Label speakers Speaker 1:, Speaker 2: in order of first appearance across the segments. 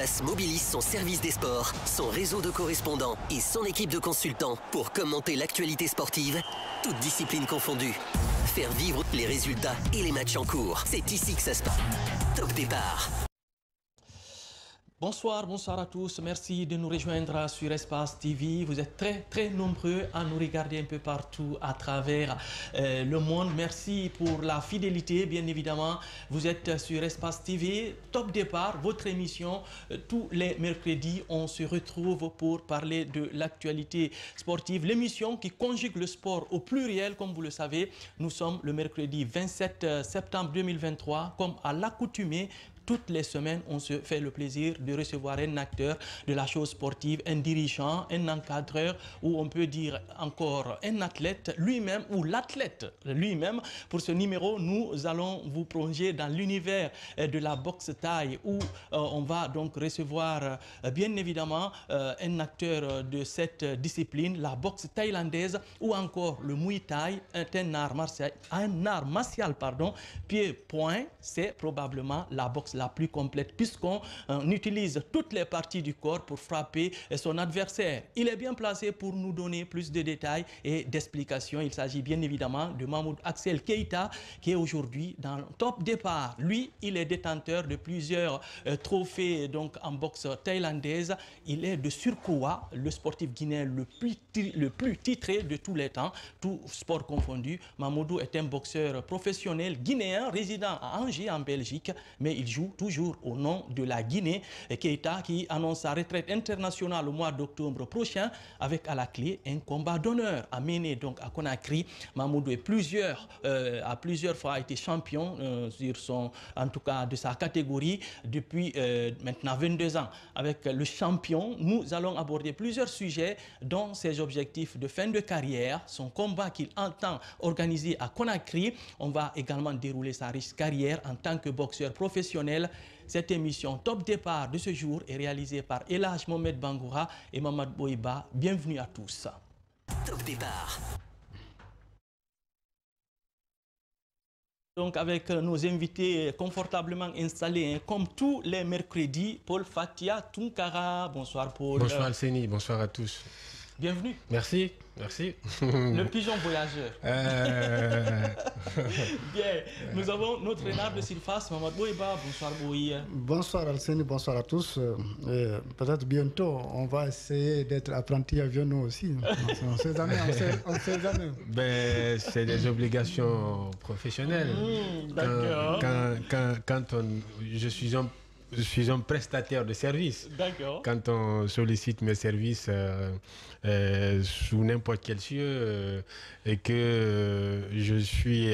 Speaker 1: Espace mobilise son service des sports, son réseau de correspondants et son équipe de consultants pour commenter l'actualité sportive, toutes disciplines confondues. Faire vivre les résultats et les matchs en cours. C'est ici que ça se passe. Top départ.
Speaker 2: Bonsoir à tous. Merci de nous rejoindre sur Espace TV. Vous êtes très nombreux à nous regarder un peu partout à travers le monde. Merci pour la fidélité, bien évidemment. Vous êtes sur Espace TV. Top départ, votre émission. Tous les mercredis, on se retrouve pour parler de l'actualité sportive. L'émission qui conjugue le sport au pluriel, comme vous le savez. Nous sommes le mercredi 27 septembre 2023, comme à l'accoutumée. Toutes les semaines, on se fait le plaisir de recevoir un acteur de la chose sportive, un dirigeant, un encadreur, ou on peut dire encore un athlète lui-même, ou l'athlète lui-même. Pour ce numéro, nous allons vous plonger dans l'univers de la boxe thaï, où on va donc recevoir bien évidemment un acteur de cette discipline, la boxe thaïlandaise, ou encore le Muay Thai, un art martial, pied-point. C'est probablement la boxe la plus complète puisqu'on utilise toutes les parties du corps pour frapper son adversaire. Il est bien placé pour nous donner plus de détails et d'explications. Il s'agit bien évidemment de Mahmoud Axel Keita qui est aujourd'hui dans le top départ. Lui, il est détenteur de plusieurs trophées donc en boxe thaïlandaise. Il est de surcroît le sportif guinéen le plus titré de tous les temps, tout sport confondu. Mahmoudou est un boxeur professionnel guinéen résident à Angers en Belgique, mais il joue toujours au nom de la Guinée. Keita qui annonce sa retraite internationale au mois d'octobre prochain avec à la clé un combat d'honneur à mener donc à Conakry. Mahmoudou a plusieurs fois été champion en tout cas de sa catégorie depuis maintenant 22 ans. Avec le champion, nous allons aborder plusieurs sujets dont ses objectifs de fin de carrière, son combat qu'il entend organiser à Conakry. On va également dérouler sa riche carrière en tant que boxeur professionnel. Cette émission Top Départ de ce jour est réalisée par Elhaj Mohamed Bangoura et Mamad Boiba. Bienvenue à tous.
Speaker 1: Top Départ.
Speaker 2: Donc avec nos invités confortablement installés, comme tous les mercredis, Paul Fatia Tunkara. Bonsoir Paul.
Speaker 3: Bonsoir Alceni, bonsoir à tous.
Speaker 2: Bienvenue.
Speaker 3: Merci, merci.
Speaker 2: Le pigeon voyageur. Bien, nous avons notre renard de surface, Mamad Boiba. Bonsoir Boui.
Speaker 4: Bonsoir Alceni, bonsoir à tous. Peut-être bientôt, on va essayer d'être apprentis avionnaux aussi. On sait jamais, on sait jamais.
Speaker 3: Ben, c'est des obligations professionnelles.
Speaker 2: D'accord.
Speaker 3: Je suis un prestataire de service.
Speaker 2: D'accord.
Speaker 3: Quand on sollicite mes services sous n'importe quel cieux et que je suis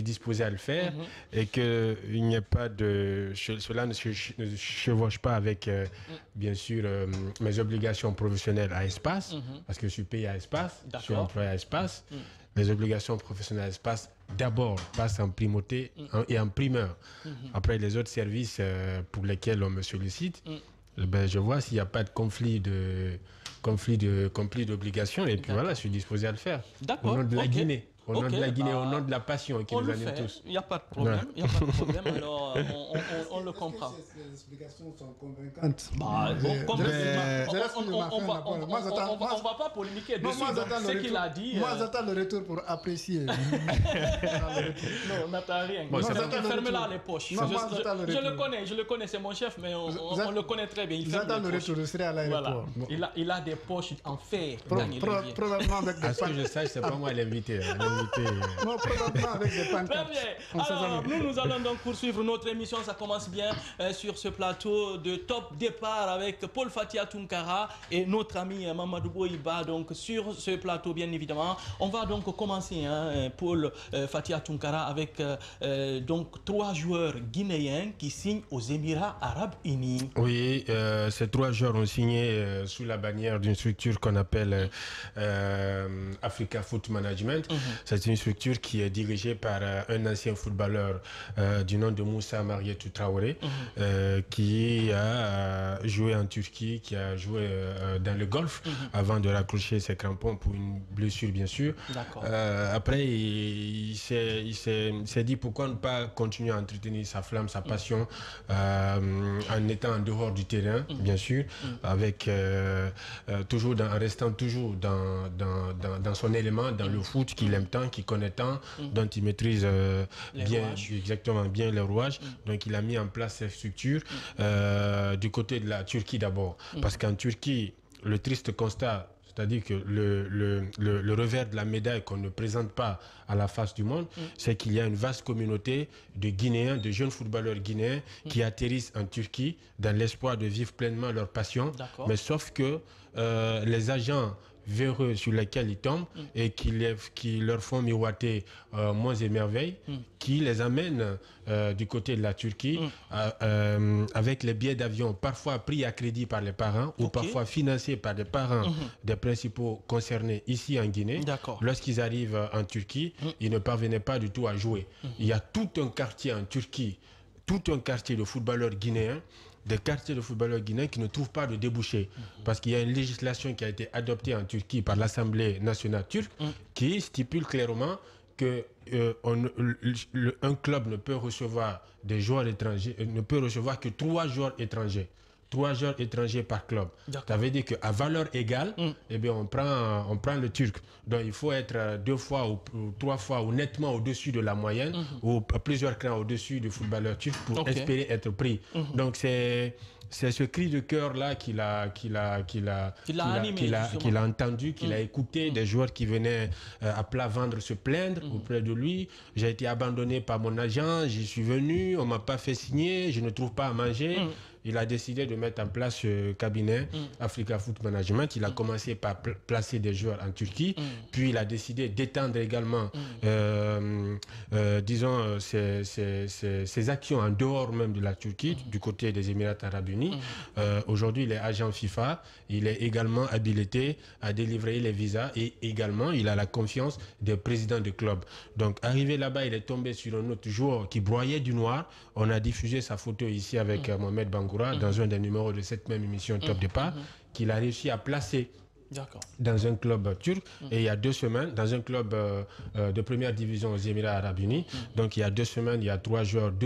Speaker 3: disposé à le faire et qu'il n'y a pas de... Cela ne se chevauche pas avec, bien sûr, mes obligations professionnelles à Espace, parce que je suis payé à Espace, je suis employé à Espace. Les obligations professionnelles à Espace, d'abord, passent en primauté et en primeur. Après, les autres services pour lesquels on me sollicite, ben, je vois s'il n'y a pas de conflit d'obligation. Et puis voilà, je suis disposé à le faire. Au nom de la Guinée. Au nom de la Guinée, au nom de la passion qui nous anime tous.
Speaker 2: Il n'y a pas de problème. Il n'y a pas de problème. Alors, on le comprend.
Speaker 4: Ces explications sont convaincantes.
Speaker 2: On ne va pas polémiquer dessus. Ce qu'il a dit.
Speaker 4: Moi, j'attends le retour pour apprécier.
Speaker 2: Non, on n'attend rien. Ferme-la les poches. Je le connais, c'est mon chef, mais on le connaît très bien.
Speaker 4: J'attends le retour, je serai à l'aéroport.
Speaker 2: Il a des poches en fer.
Speaker 4: Probablement avec des
Speaker 3: à ce que je sache, c'est pas moi l'invité.
Speaker 4: Non, probablement avec des pancartes.
Speaker 2: Très bien. Alors, nous allons donc poursuivre notre émission. Ça commence bien sur ce plateau de Top Départ avec Paul Fatia Tunkara et notre ami Mamadou Boiba. Donc, sur ce plateau, bien évidemment, on va donc commencer, Paul Fatia Tunkara, avec donc 3 joueurs guinéens qui signent aux Émirats Arabes Unis.
Speaker 3: Oui, ces 3 joueurs ont signé sous la bannière d'une structure qu'on appelle Africa Foot Management. C'est une structure qui est dirigée par un ancien footballeur du nom de Moussa Marietou Traoré, qui a joué en Turquie, qui a joué dans le Golfe avant de raccrocher ses crampons pour une blessure, bien sûr. Après, il s'est dit pourquoi ne pas continuer à entretenir sa flamme, sa passion en étant en dehors du terrain, bien sûr, avec en restant toujours dans son élément, dans le foot qu'il aime tant, qu'il connaît tant, dont il maîtrise bien les rouages. Donc il a mis en place cette structure du côté de la Turquie d'abord, parce qu'en Turquie, le triste constat, c'est-à-dire que le revers de la médaille qu'on ne présente pas à la face du monde, c'est qu'il y a une vaste communauté de Guinéens, de jeunes footballeurs guinéens qui atterrissent en Turquie dans l'espoir de vivre pleinement leur passion. Mais sauf que les agents véreux sur lesquels ils tombent et qui leur font miroiter moins et merveilles, qui les amènent du côté de la Turquie avec les billets d'avion parfois pris à crédit par les parents ou parfois financés par des parents des principaux concernés ici en Guinée. Lorsqu'ils arrivent en Turquie, ils ne parvenaient pas du tout à jouer. Il y a tout un quartier en Turquie, tout un quartier de footballeurs guinéens, des quartiers de footballeurs guinéens qui ne trouvent pas de débouchés. Parce qu'il y a une législation qui a été adoptée en Turquie par l'Assemblée nationale turque qui stipule clairement que un club ne peut recevoir des joueurs étrangers, ne peut recevoir que 3 joueurs étrangers. 3 joueurs étrangers par club. Ça veut dire qu'à valeur égale, eh bien on prend le turc. Donc il faut être 2 fois ou 3 fois ou nettement au-dessus de la moyenne ou plusieurs crans au-dessus du footballeur turc pour espérer être pris. Donc c'est ce cri de cœur-là qu'il a entendu, qu'il a écouté, des joueurs qui venaient à plat ventre se plaindre auprès de lui. J'ai été abandonné par mon agent, j'y suis venu, on ne m'a pas fait signer, je ne trouve pas à manger. Il a décidé de mettre en place ce cabinet Africa Foot Management. Il a commencé par placer des joueurs en Turquie, puis il a décidé d'étendre également, disons, ses actions en dehors même de la Turquie, du côté des Émirats Arabes Unis. Aujourd'hui, il est agent FIFA. Il est également habilité à délivrer les visas et également, il a la confiance des présidents de clubs. Donc, arrivé là-bas, il est tombé sur un autre joueur qui broyait du noir. On a diffusé sa photo ici avec Mohamed Bangoura dans un des numéros de cette même émission Top Départ, qu'il a réussi à placer dans un club turc et il y a 2 semaines dans un club de première division aux Émirats Arabes Unis. Donc il y a 2 semaines, il y a 2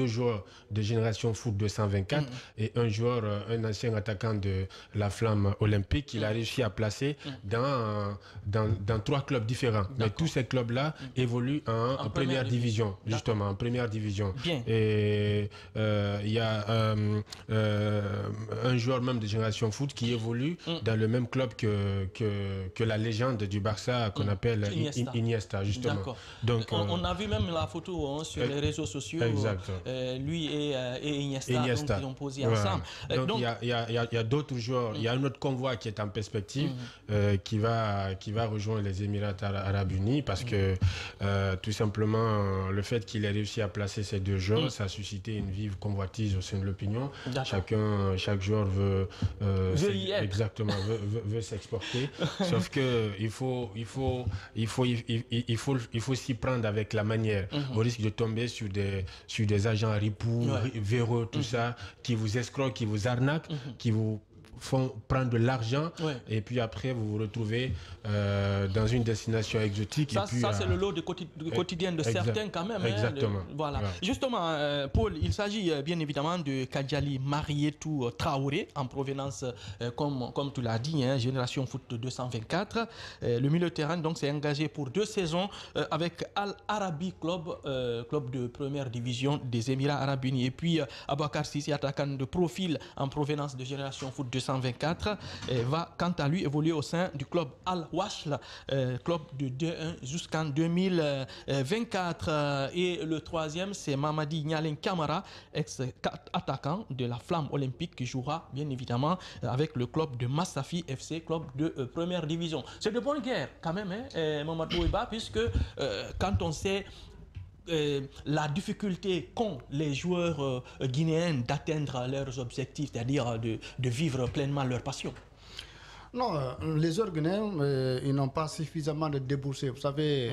Speaker 3: joueurs de Génération Foot 224 et un ancien attaquant de la Flamme olympique qu'il a réussi à placer dans 3 clubs différents. Mais tous ces clubs-là évoluent en première division, justement, en première division. Et il y a un joueur même de Génération Foot qui évolue dans le même club que la légende du Barça qu'on appelle Iniesta, justement.
Speaker 2: Donc, on a vu même la photo sur les réseaux sociaux, lui et Iniesta, donc, ils ont posé ensemble.
Speaker 3: Donc il y a d'autres joueurs, il y a un autre convoi qui est en perspective qui va rejoindre les Émirats Arabes Unis parce que tout simplement le fait qu'il ait réussi à placer ces 2 joueurs, ça a suscité une vive convoitise au sein de l'opinion. Chaque joueur veut s'exporter. Sauf que il faut s'y prendre avec la manière, au risque de tomber sur des agents ripoux, véreux, tout ça, qui vous escroquent, qui vous arnaquent, qui vous font prendre de l'argent et puis après vous vous retrouvez dans une destination exotique.
Speaker 2: Ça, c'est le lot du quotidien de certains quand même.
Speaker 3: Exactement.
Speaker 2: Voilà. Justement, Paul, il s'agit bien évidemment de Kadjali Marietou Traoré, en provenance, comme tu l'as dit, Génération Foot 224. Le milieu de terrain s'est engagé pour 2 saisons avec Al Arabi Club, club de première division des Émirats Arabes Unis. Et puis Abakar Sissi, attaquant de profil en provenance de Génération Foot 224, va quant à lui évoluer au sein du club Al-Washl, club de 2-1 jusqu'en 2024. Et le 3e, c'est Mamadi Nyalen Kamara, ex-attaquant de la Flamme olympique, qui jouera bien évidemment avec le club de Massafi FC, club de première division. C'est de bonne guerre quand même, Mamadou Eba, puisque quand on sait la difficulté qu'ont les joueurs guinéens d'atteindre leurs objectifs, c'est-à-dire de vivre pleinement leur passion.
Speaker 4: Non, les joueurs guinéens, ils n'ont pas suffisamment de déboursés. Vous savez,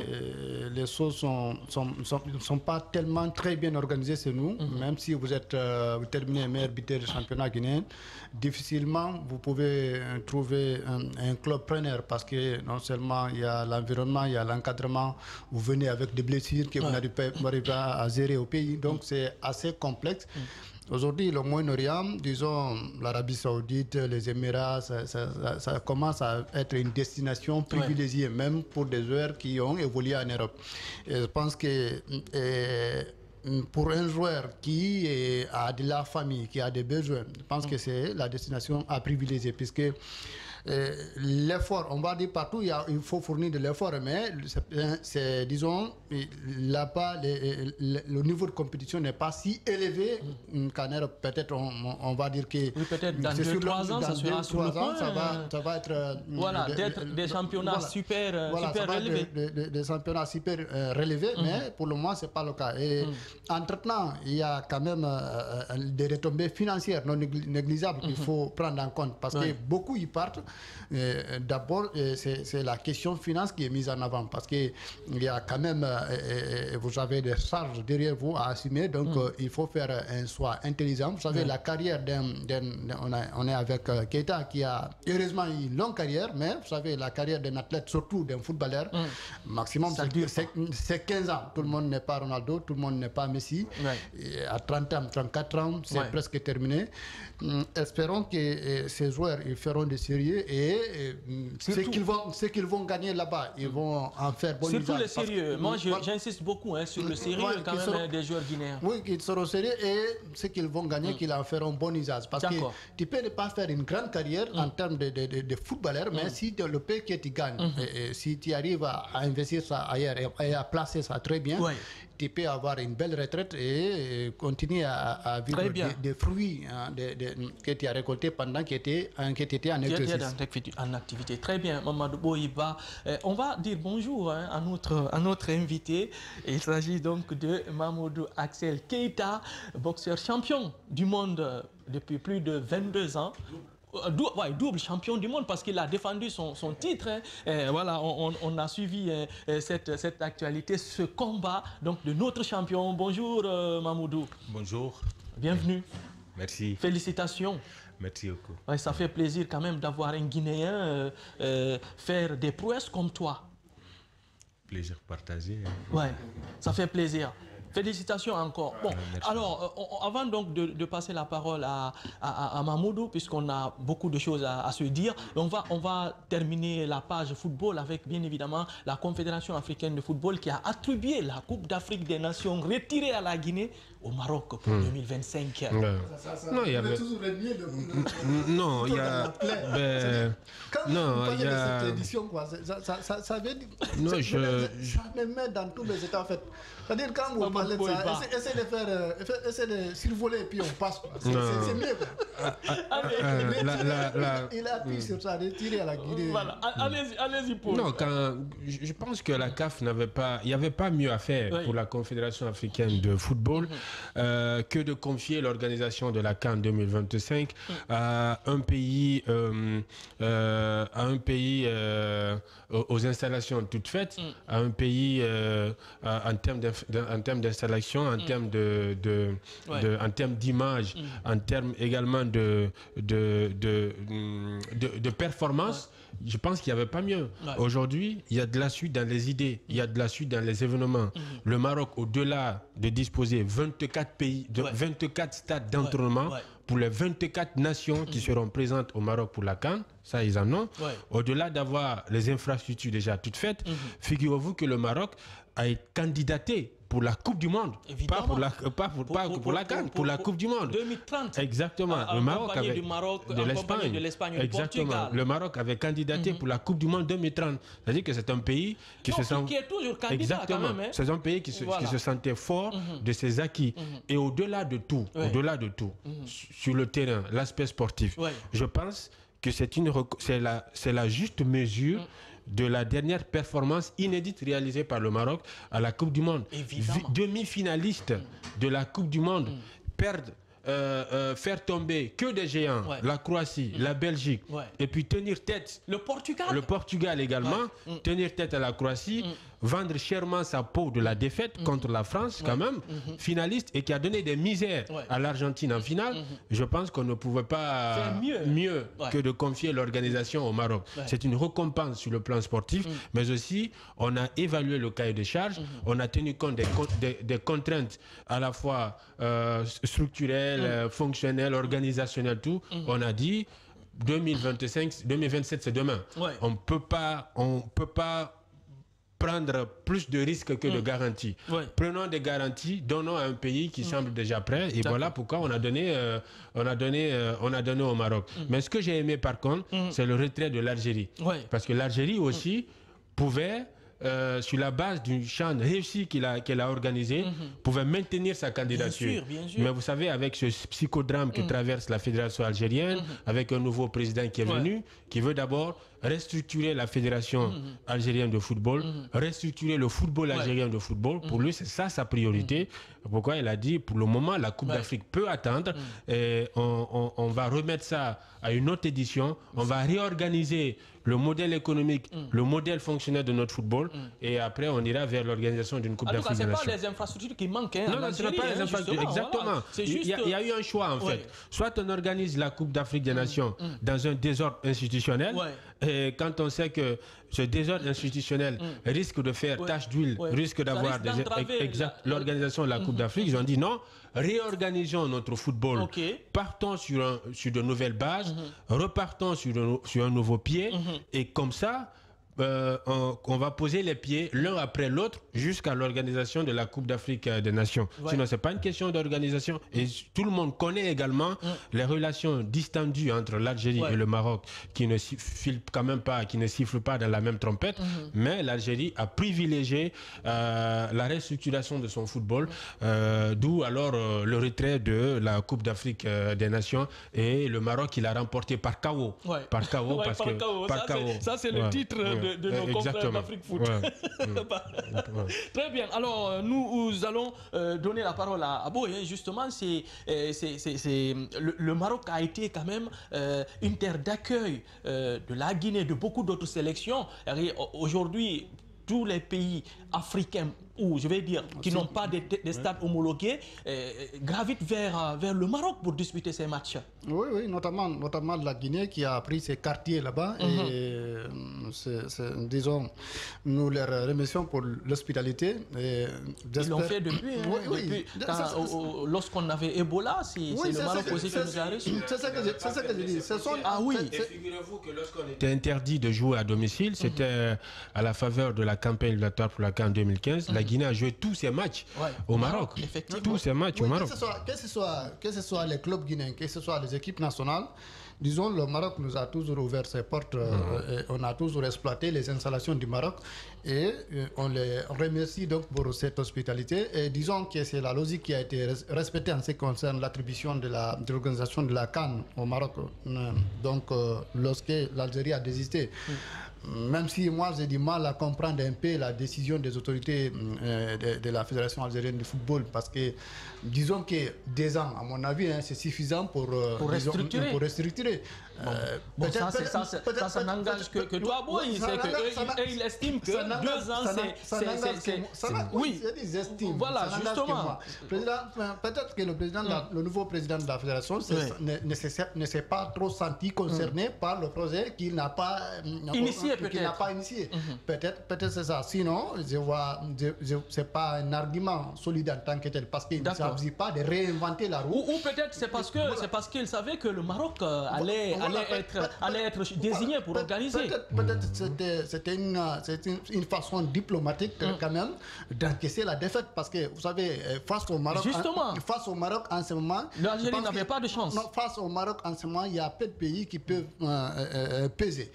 Speaker 4: les choses sont pas tellement très bien organisées chez nous. Même si vous êtes vous terminez meilleur buteur du championnat guinéen, difficilement vous pouvez trouver un club preneur parce que non seulement il y a l'environnement, il y a l'encadrement, vous venez avec des blessures que vous n'arrivez pas à gérer au pays. Donc c'est assez complexe. Aujourd'hui, le Moyen-Orient, disons l'Arabie Saoudite, les Émirats, ça commence à être une destination privilégiée, même pour des joueurs qui ont évolué en Europe. Et je pense que pour un joueur qui a de la famille, qui a des besoins, je pense que c'est la destination à privilégier, puisque l'effort, on va dire partout, il faut fournir de l'effort, mais c'est, disons, là-bas, le niveau de compétition n'est pas si élevé qu'en Europe. Peut-être, on va dire que...
Speaker 2: Oui, peut-être dans 2-3 ans, ça sera sur le point.
Speaker 4: Ça va être...
Speaker 2: Voilà, d'être des championnats super relevés.
Speaker 4: Des championnats super relevés, mais pour le moment, ce n'est pas le cas. Et entre-temps, il y a quand même des retombées financières non négligeables qu'il faut prendre en compte, parce que beaucoup y partent. D'abord, c'est la question finance qui est mise en avant, parce qu'il y a quand même, vous avez des charges derrière vous à assumer, donc il faut faire un choix intelligent. Vous savez, la carrière on est avec Keita qui a heureusement une longue carrière, mais vous savez, la carrière d'un athlète, surtout d'un footballeur, maximum c'est 15 ans. Tout le monde n'est pas Ronaldo, tout le monde n'est pas Messi. À 30 ans, 34 ans, c'est presque terminé. Espérons que ces joueurs ils feront des sérieux et ce qu'ils vont gagner là-bas, ils vont en faire bon usage.
Speaker 2: Surtout le sérieux. Moi, j'insiste beaucoup sur le sérieux quand même des joueurs guinéens.
Speaker 4: Oui, qu'ils seront sérieux et ce qu'ils vont gagner, qu'ils en feront bon usage. Parce que tu peux ne pas faire une grande carrière en termes de footballeur, mais si le pays que tu gagnes, et si tu arrives à investir ça ailleurs et à placer ça très bien, tu peux avoir une belle retraite et continuer à vivre des fruits que tu as récoltés pendant que tu étais en exercice.
Speaker 2: En activité. Très bien, Mamadou Boyiba. On va dire bonjour à notre invité. Il s'agit donc de Mamadou Axel Keita, boxeur champion du monde depuis plus de 22 ans. Double champion du monde parce qu'il a défendu son titre. Voilà, on a suivi cette actualité, ce combat donc, de notre champion. Bonjour Mamoudou.
Speaker 5: Bonjour.
Speaker 2: Bienvenue.
Speaker 5: Merci.
Speaker 2: Félicitations.
Speaker 5: Merci beaucoup.
Speaker 2: Ouais, ça fait plaisir quand même d'avoir un Guinéen faire des prouesses comme toi.
Speaker 5: Plaisir partagé.
Speaker 2: Ouais, ça fait plaisir. Félicitations encore. Bon, alors, avant donc de passer la parole à Mamoudou, puisqu'on a beaucoup de choses à se dire, on va terminer la page football avec, bien évidemment, la Confédération africaine de football qui a attribué la Coupe d'Afrique des Nations retirée à la Guinée au Maroc pour 2025.
Speaker 3: Non, il y avait... Non, il y a...
Speaker 4: Non, il y a... cette édition, quoi, ça veut dire...
Speaker 3: Non,
Speaker 4: ça me met dans tous les états, en fait. C'est-à-dire, quand vous parlez de ça, essayez de survoler et puis on passe. C'est mieux. Il appuie sur ça, retirer à la Guinée.
Speaker 2: Voilà, allez-y pour...
Speaker 3: Non, je pense que la CAF n'avait pas... Il n'y avait pas mieux à faire pour la Confédération africaine de football que de confier l'organisation de la CAN 2025 à un pays, aux installations toutes faites, à un pays en termes d'installation, en termes en termes d'image, en termes également de performance. Je pense qu'il n'y avait pas mieux. Aujourd'hui, il y a de la suite dans les idées, il y a de la suite dans les événements. Le Maroc, au-delà de disposer 24 stades d'entraînement pour les 24 nations qui seront présentes au Maroc pour la CAN, ça ils en ont. Au-delà d'avoir les infrastructures déjà toutes faites, figurez-vous que le Maroc a candidaté pour la Coupe du Monde, pas pour la CAN, pour la Coupe du Monde.
Speaker 2: 2030.
Speaker 3: Exactement. Le Maroc avait
Speaker 2: de l'Espagne,
Speaker 3: exactement. Le Maroc avait candidaté pour la Coupe du Monde 2030. C'est-à-dire que c'est un pays qui se sent...
Speaker 2: qui est toujours candidat.
Speaker 3: Exactement.
Speaker 2: Quand même, hein.
Speaker 3: C'est un pays qui se sentait fort de ses acquis. Et au-delà de tout, sur le terrain, l'aspect sportif, je pense que c'est la juste mesure de la dernière performance inédite réalisée par le Maroc à la Coupe du Monde. Demi-finaliste de la Coupe du Monde, perdre faire tomber que des géants, la Croatie, la Belgique, et puis tenir tête...
Speaker 2: Le Portugal.
Speaker 3: Le Portugal également, tenir tête à la Croatie, vendre chèrement sa peau de la défaite contre la France quand même, finaliste, et qui a donné des misères à l'Argentine en finale, je pense qu'on ne pouvait pas faire mieux que de confier l'organisation au Maroc. C'est une récompense sur le plan sportif, mais aussi on a évalué le cahier de charges, on a tenu compte des contraintes à la fois structurelles, fonctionnelles, organisationnelles, tout. On a dit 2027 c'est demain. On peut pas prendre plus de risques que de garanties. Prenons des garanties, donnons à un pays qui semble déjà prêt, et voilà pourquoi on a donné au Maroc. Mais ce que j'ai aimé par contre, c'est le retrait de l'Algérie. Parce que l'Algérie aussi pouvait, sur la base d'une CHAN réussie qu'elle a organisée, pouvait maintenir sa candidature.
Speaker 2: Bien sûr.
Speaker 3: Mais vous savez, avec ce psychodrame que traverse la fédération algérienne, avec un nouveau président qui est venu, qui veut d'abord restructurer la fédération algérienne de football, restructurer le football algérien de football. Pour lui, c'est ça sa priorité. Pourquoi il a dit, pour le moment, la Coupe d'Afrique peut attendre. Et on va remettre ça à une autre édition. On va réorganiser le modèle économique, le modèle fonctionnel de notre football. Et après, on ira vers l'organisation d'une Coupe d'Afrique des Nations.
Speaker 2: Ce n'est pas les infrastructures qui manquent.
Speaker 3: Non, ce n'est pas les infrastructures. Exactement. Voilà. Il y a eu un choix, en fait. Soit on organise la Coupe d'Afrique des Nations dans un désordre institutionnel. Et quand on sait que ce désordre institutionnel risque de faire tache d'huile, risque d'avoir l'organisation de la Coupe d'Afrique, ils ont dit non, réorganisons notre football. Partons sur de nouvelles bases, repartons sur un nouveau pied, et comme ça, on va poser les pieds l'un après l'autre jusqu'à l'organisation de la Coupe d'Afrique des Nations. Sinon, ce n'est pas une question d'organisation. Et tout le monde connaît également les relations distendues entre l'Algérie et le Maroc, qui ne sifflent quand même pas, qui ne sifflent pas dans la même trompette. Mais l'Algérie a privilégié la restructuration de son football, d'où alors le retrait de la Coupe d'Afrique des Nations, et le Maroc, il a remporté par KO. Par KO, parce que...
Speaker 2: Par KO. Ça, c'est le titre de nos confrères d'Afrique Foot. Très bien. Alors, nous allons donner la parole à Abo. Justement, le Maroc a été quand même une terre d'accueil de la Guinée, de beaucoup d'autres sélections. Aujourd'hui, tous les pays africains, ou je vais dire, qui n'ont pas des stades homologués, gravitent vers le Maroc pour disputer ces matchs.
Speaker 4: Oui, notamment la Guinée qui a pris ses quartiers là-bas. Et disons, nous leur remercions pour l'hospitalité.
Speaker 2: Ils l'ont fait depuis. Lorsqu'on avait Ebola, c'est le Maroc aussi qui nous a reçus.
Speaker 4: C'est ça que je dis.
Speaker 3: Et figurez-vous que lorsqu'on était interdit de jouer à domicile, c'était à la faveur de la campagne éliminatoire pour la CAN 2015. La Guinée a joué tous ses matchs au Maroc. Tous ses matchs au Maroc.
Speaker 4: Que ce soit les clubs guinéens, que ce soit les équipes nationales, disons, le Maroc nous a toujours ouvert ses portes, et on a toujours exploité les installations du Maroc, et on les remercie donc pour cette hospitalité. Et disons que c'est la logique qui a été respectée en ce qui concerne l'attribution de l'organisation de la CAN au Maroc. Donc, lorsque l'Algérie a désisté, même si moi j'ai du mal à comprendre un peu la décision des autorités de la Fédération algérienne de football, parce que disons que 2 ans, à mon avis, c'est suffisant pour restructurer.
Speaker 2: Ça n'engage que toi, il estime que 2 ans, c'est...
Speaker 4: Oui, ils estiment.
Speaker 2: Voilà, justement.
Speaker 4: Peut-être que le nouveau président de la Fédération ne s'est pas trop senti concerné par le projet qu'il n'a pas initié. Peut-être c'est ça. Sinon, c'est pas un argument solide en tant que tel, parce qu'il ne s'agit pas de réinventer la roue.
Speaker 2: Ou peut-être c'est parce qu'il savait que le Maroc allait être désigné pour organiser.
Speaker 4: Peut-être c'était une façon diplomatique quand même d'encaisser la défaite, parce que vous savez, face au Maroc en ce moment,
Speaker 2: l'Algérie n'avait pas de chance.
Speaker 4: Non, face au Maroc en ce moment, il y a peu de pays qui peuvent peser.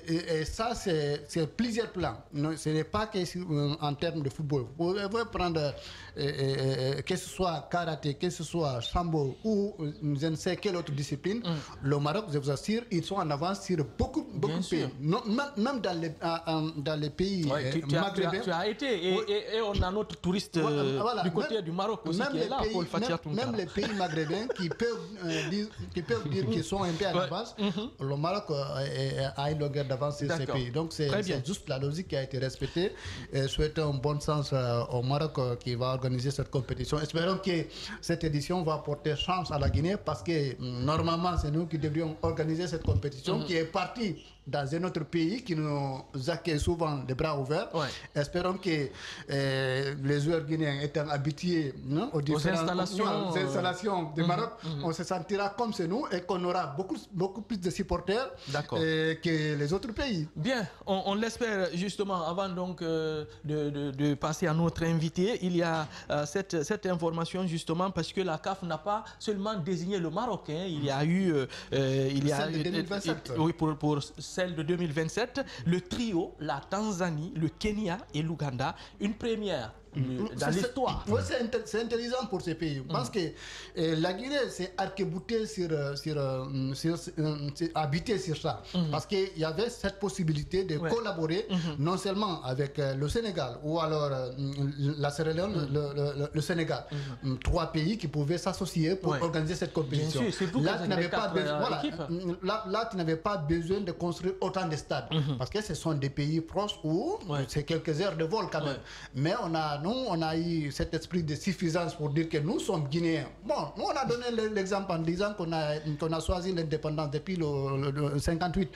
Speaker 4: Et ça, c'est plusieurs plans. Ce n'est pas qu'en termes de football. Vous pouvez prendre que ce soit karaté, que ce soit sambo ou je ne sais quelle autre discipline. Le Maroc, je vous assure, ils sont en avance sur beaucoup de pays. Non, même dans les pays maghrébins.
Speaker 2: Tu as été et on a notre touriste du côté du Maroc aussi qui est là, Paul Fatia Tounkara.
Speaker 4: Même les pays maghrébins qui peuvent dire qu'ils sont un peu en avance, le Maroc a une longueur d'avance sur ces pays. Donc c'est juste la logique qui a été respectée. Souhaitons un bon sens au Maroc qui va organiser cette compétition. Espérons que cette édition va porter chance à la Guinée parce que normalement c'est nous qui devrions organiser cette compétition qui est partie dans un autre pays qui nous accueille souvent les bras ouverts. Espérons que les joueurs guinéens étant habitués aux installations du Maroc, on se sentira comme c'est nous et qu'on aura beaucoup plus de supporters que les autres pays.
Speaker 2: Bien, on l'espère justement. Avant donc de passer à notre invité, il y a cette information justement parce que la CAF n'a pas seulement désigné le Maroc. Il y a eu...
Speaker 4: celle de 2027.
Speaker 2: Oui, pour celle de 2027, le trio, la Tanzanie, le Kenya et l'Ouganda, une première dans l'histoire.
Speaker 4: C'est intelligent pour ces pays. Je pense que la Guinée s'est arc-boutée habitée sur ça. Parce qu'il y avait cette possibilité de collaborer non seulement avec le Sénégal ou alors la Sierra Leone, le Sénégal. Trois pays qui pouvaient s'associer pour organiser cette compétition. Là, tu n'avais pas besoin de construire autant de stades. Parce que ce sont des pays proches où c'est quelques heures de vol quand même. Mais on a eu cet esprit de suffisance pour dire que nous sommes Guinéens. Bon, nous on a donné l'exemple en disant qu'on a choisi l'indépendance depuis le 58.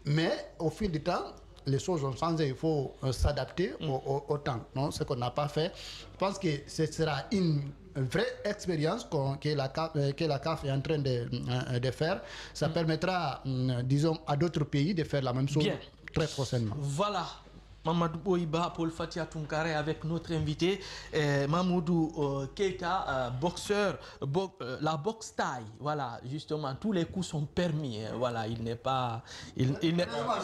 Speaker 4: Mais au fil du temps, les choses ont changé. Il faut s'adapter au temps. Non, ce qu'on n'a pas fait. Je pense que ce sera une vraie expérience que la CAF est en train de faire. Ça permettra, disons, à d'autres pays de faire la même chose très prochainement.
Speaker 2: Voilà. Mamadou Boiba, Paul Fatia Tounkara avec notre invité Mamoudou Keita, boxeur, la boxe taille. Voilà, justement, tous les coups sont permis. Voilà, il n'est pas. Il n'est pas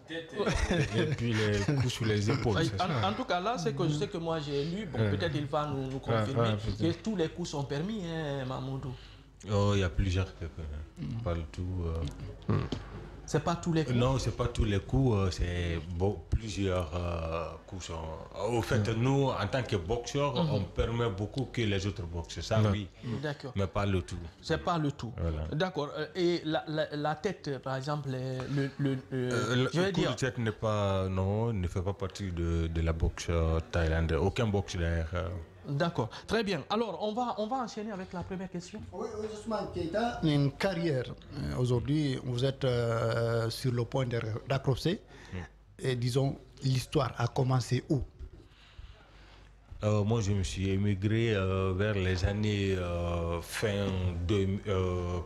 Speaker 3: et puis les coups sur les épaules.
Speaker 2: En tout cas, là, c'est que je sais que moi j'ai lu. Bon, peut-être il va nous confirmer que tous les coups sont permis, Mamoudou.
Speaker 5: Oh, il y a plusieurs. Pas le tout.
Speaker 2: C'est pas tous les coups.
Speaker 5: Non, c'est pas tous les coups, c'est plusieurs coups. Au fait, nous, en tant que boxeurs, on permet beaucoup que les autres boxent. Ça, oui.
Speaker 2: D'accord.
Speaker 5: Mais pas le tout.
Speaker 2: C'est pas le tout.
Speaker 5: Voilà.
Speaker 2: D'accord. Et la tête, par exemple, je vais dire.
Speaker 5: La tête ne fait pas partie de la boxe thaïlandaise. Aucun boxe d'ailleurs.
Speaker 2: D'accord, très bien. Alors, on va enchaîner avec la première question.
Speaker 4: Oui, justement, Keita, une carrière. Aujourd'hui, vous êtes sur le point d'accrocher. Et disons, l'histoire a commencé où?
Speaker 5: Moi, je me suis émigré vers les années fin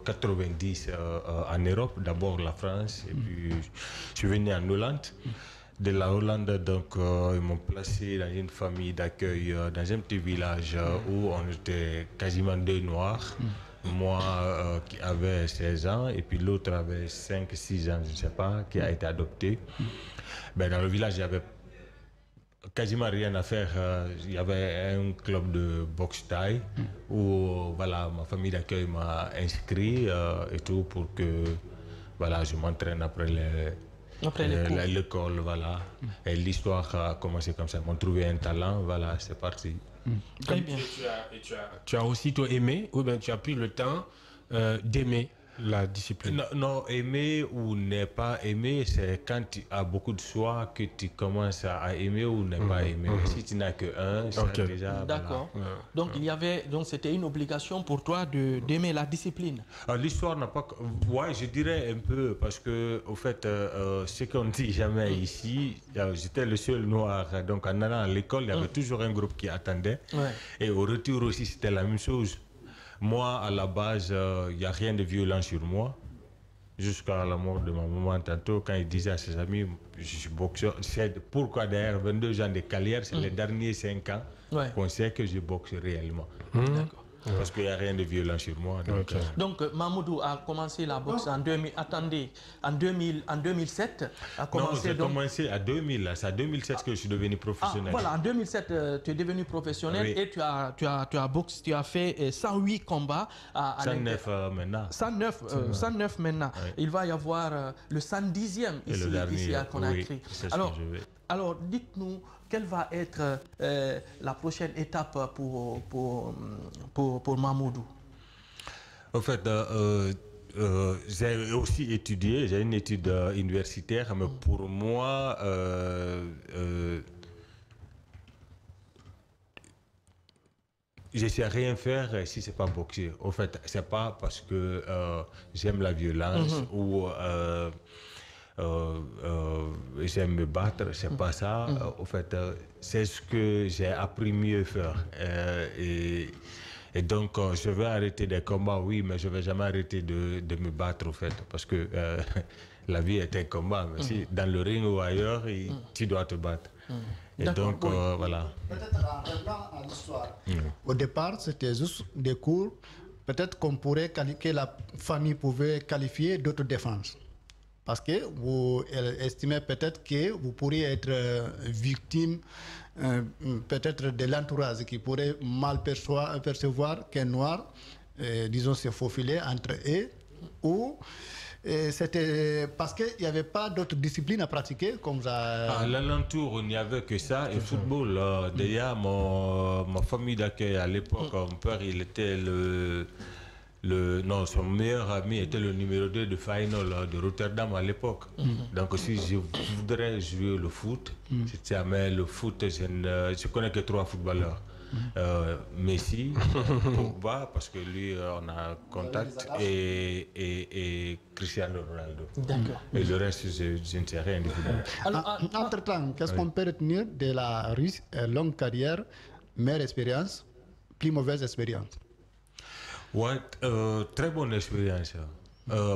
Speaker 5: 90 en Europe. D'abord la France, et puis je suis venu en Hollande. De la Hollande, donc, ils m'ont placé dans une famille d'accueil, dans un petit village où on était quasiment deux Noirs. Moi qui avait 16 ans et puis l'autre avait 5-6 ans, je ne sais pas, qui a été adopté. Ben, dans le village, il n'y avait quasiment rien à faire. Il y avait un club de boxe thaï où voilà, ma famille d'accueil m'a inscrit et tout pour que voilà, je m'entraîne après l'école, voilà. Et l'histoire a commencé comme ça. Ils m'ont trouvé un talent, voilà, c'est parti.
Speaker 2: Très bien.
Speaker 3: Tu as aussi toi aimé, ou bien tu as pris le temps d'aimer la discipline?
Speaker 5: Non, aimer ou ne pas aimer, c'est quand tu as beaucoup de choix que tu commences à aimer ou ne pas aimer. Mais si tu n'as que un, c'est déjà...
Speaker 2: D'accord. Voilà. Donc c'était une obligation pour toi d'aimer la discipline.
Speaker 5: L'histoire n'a pas... Ouais, je dirais un peu, parce que au fait, ce qu'on ne dit jamais ici, j'étais le seul noir. Donc en allant à l'école, il y avait toujours un groupe qui attendait. Ouais. Et au retour aussi, c'était la même chose. Moi, à la base, il n'y a rien de violent sur moi. Jusqu'à la mort de ma maman, tantôt, quand il disait à ses amis, je suis boxeur. C'est pourquoi d'ailleurs, 22 ans de carrière, c'est les derniers 5 ans qu'on sait que je boxe réellement.
Speaker 2: D'accord.
Speaker 5: Parce qu'il n'y a rien de violent sur moi.
Speaker 2: Donc Mamoudou a commencé la boxe en 2007.
Speaker 5: Non, j'ai commencé à 2000. C'est à 2007 que je suis devenu professionnel.
Speaker 2: Voilà, en 2007, tu es devenu professionnel et tu as boxé, tu as fait 108 combats.
Speaker 5: 109 maintenant.
Speaker 2: 109 maintenant. Oui. Il va y avoir le 110e ici à Conakry. Alors, dites-nous, quelle va être la prochaine étape pour Mamoudou?
Speaker 5: En fait, j'ai aussi étudié, j'ai une étude universitaire, mais pour moi, je ne sais rien faire si ce n'est pas boxer. En fait, ce n'est pas parce que j'aime la violence ou j'aime me battre, c'est pas ça. En fait, c'est ce que j'ai appris mieux faire. Et donc, je vais arrêter des combats, oui, mais je ne vais jamais arrêter de me battre, en fait, parce que la vie est un combat. Mais si dans le ring ou ailleurs, tu dois te battre. Et donc, voilà.
Speaker 4: Peut-être en revenant à l'histoire, au départ, c'était juste des cours. Peut-être qu'on pourrait qualifier, la famille pouvait qualifier d'autodéfense. Parce que vous estimez peut-être que vous pourriez être victime peut-être de l'entourage qui pourrait mal percevoir qu'un noir, disons, se faufiler entre eux, ou c'était parce qu'il n'y avait pas d'autres disciplines à pratiquer comme ça.
Speaker 5: À l'alentour, il n'y avait que ça. Et football, d'ailleurs, ma famille d'accueil à l'époque, mon père, il était son meilleur ami était le numéro 2 de Feyenoord de Rotterdam à l'époque. Donc si je voudrais jouer le foot, mais le foot, je connais que 3 footballeurs. Messi, Pogba, parce que lui, on a contact, et Cristiano Ronaldo.
Speaker 2: D'accord.
Speaker 5: Et le reste, je ne sais rien du football.
Speaker 4: Entre-temps, qu'est-ce qu'on peut retenir de la longue carrière, meilleure expérience, plus mauvaise expérience?
Speaker 5: Ouais, très bonne expérience.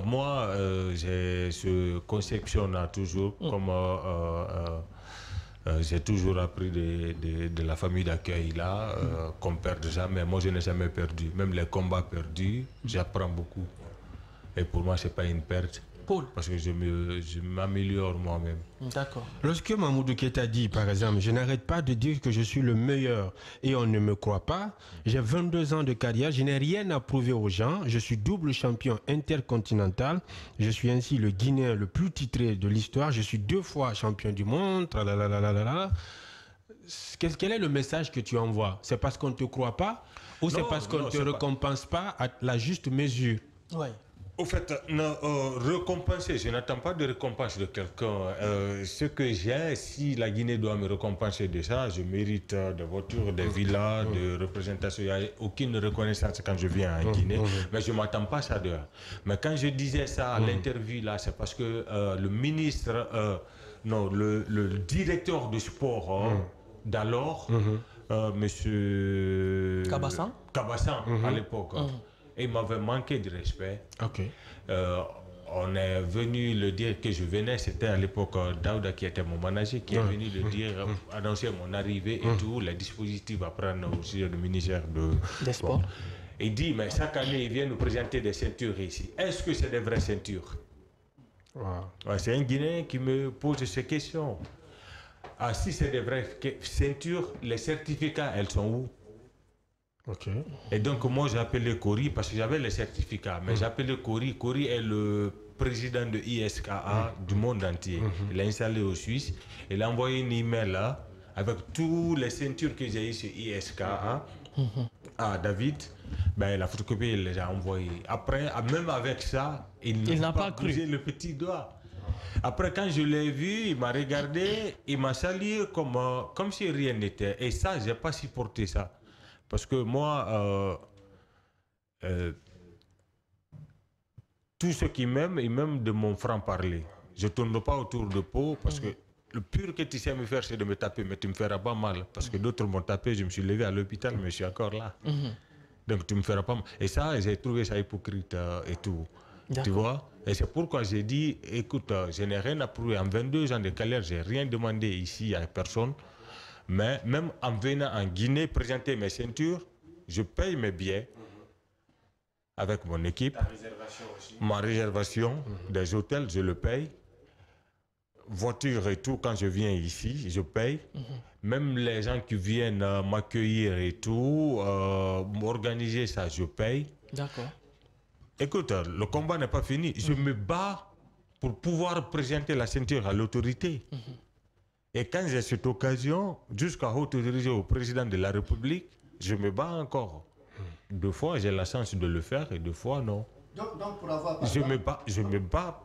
Speaker 5: Moi, j'ai ce conception-là toujours, comme j'ai toujours appris de la famille d'accueil là, qu'on ne perd jamais. Moi, je n'ai jamais perdu. Même les combats perdus, j'apprends beaucoup. Et pour moi, ce n'est pas une perte. Parce que je m'améliore moi-même.
Speaker 2: D'accord.
Speaker 3: Lorsque Mamoudou Keita dit, par exemple, je n'arrête pas de dire que je suis le meilleur et on ne me croit pas, j'ai 22 ans de carrière, je n'ai rien à prouver aux gens, je suis double champion intercontinental, je suis ainsi le Guinéen le plus titré de l'histoire, je suis 2 fois champion du monde, Quel est le message que tu envoies? C'est parce qu'on ne te croit pas ou c'est parce qu'on ne te récompense pas à la juste mesure?
Speaker 2: Oui.
Speaker 5: Au fait, récompenser, je n'attends pas de récompense de quelqu'un. Ce que j'ai, si la Guinée doit me récompenser de ça, je mérite des voitures, des villas, de représentation. Il n'y a aucune reconnaissance quand je viens en Guinée, mais je ne m'attends pas à ça dehors. Mais quand je disais ça à l'interview, là, c'est parce que le ministre, le directeur du sport d'alors, monsieur
Speaker 2: Kabassan
Speaker 5: à l'époque, il m'avait manqué de respect. On est venu le dire que je venais, c'était à l'époque Daouda qui était mon manager, qui est venu le dire, annoncer mon arrivée et tout, les dispositifs à prendre aussi le ministère des Sports. Il dit, mais chaque année, il vient nous présenter des ceintures ici. Est-ce que c'est des vraies ceintures? C'est un Guinéen qui me pose ces questions. Si c'est des vraies ceintures, les certificats, elles sont où? Et donc moi j'ai appelé Kori parce que j'avais les certificats, mais j'ai appelé Kori. Kori est le président de ISKA du monde entier. Il est installé au Suisse. Il a envoyé une email là avec toutes les ceintures que j'ai eues sur ISKA à David. La photocopie il les a envoyées. Après, même avec ça, il n'a pas bougé le petit doigt. Après, quand je l'ai vu, il m'a regardé, il m'a salué comme si rien n'était. Et ça, je n'ai pas supporté ça. Parce que moi, tous ceux qui m'aiment, ils m'aiment de mon franc-parler. Je ne tourne pas autour de peau parce que le pire que tu sais me faire, c'est de me taper, mais tu ne me feras pas mal. Parce que d'autres m'ont tapé, je me suis levé à l'hôpital, mais je suis encore là. Donc tu ne me feras pas mal. Et ça, j'ai trouvé ça hypocrite et tout. Tu vois? Et c'est pourquoi j'ai dit, écoute, je n'ai rien à prouver. En 22 ans de carrière, je n'ai rien demandé ici à personne. Mais même en venant en Guinée présenter mes ceintures, Je paye mes billets avec mon équipe.
Speaker 3: Ta réservation aussi.
Speaker 5: Ma réservation des hôtels, je le paye. Voiture et tout, quand je viens ici, je paye. Même les gens qui viennent m'accueillir et tout, m'organiser ça, je paye.
Speaker 2: D'accord.
Speaker 5: Écoute, le combat n'est pas fini. Je me bats pour pouvoir présenter la ceinture à l'autorité. Et quand j'ai cette occasion, jusqu'à autoriser au président de la République, je me bats encore. Deux fois, j'ai la chance de le faire et deux fois, non.
Speaker 4: Donc pour avoir...
Speaker 5: Je me bats.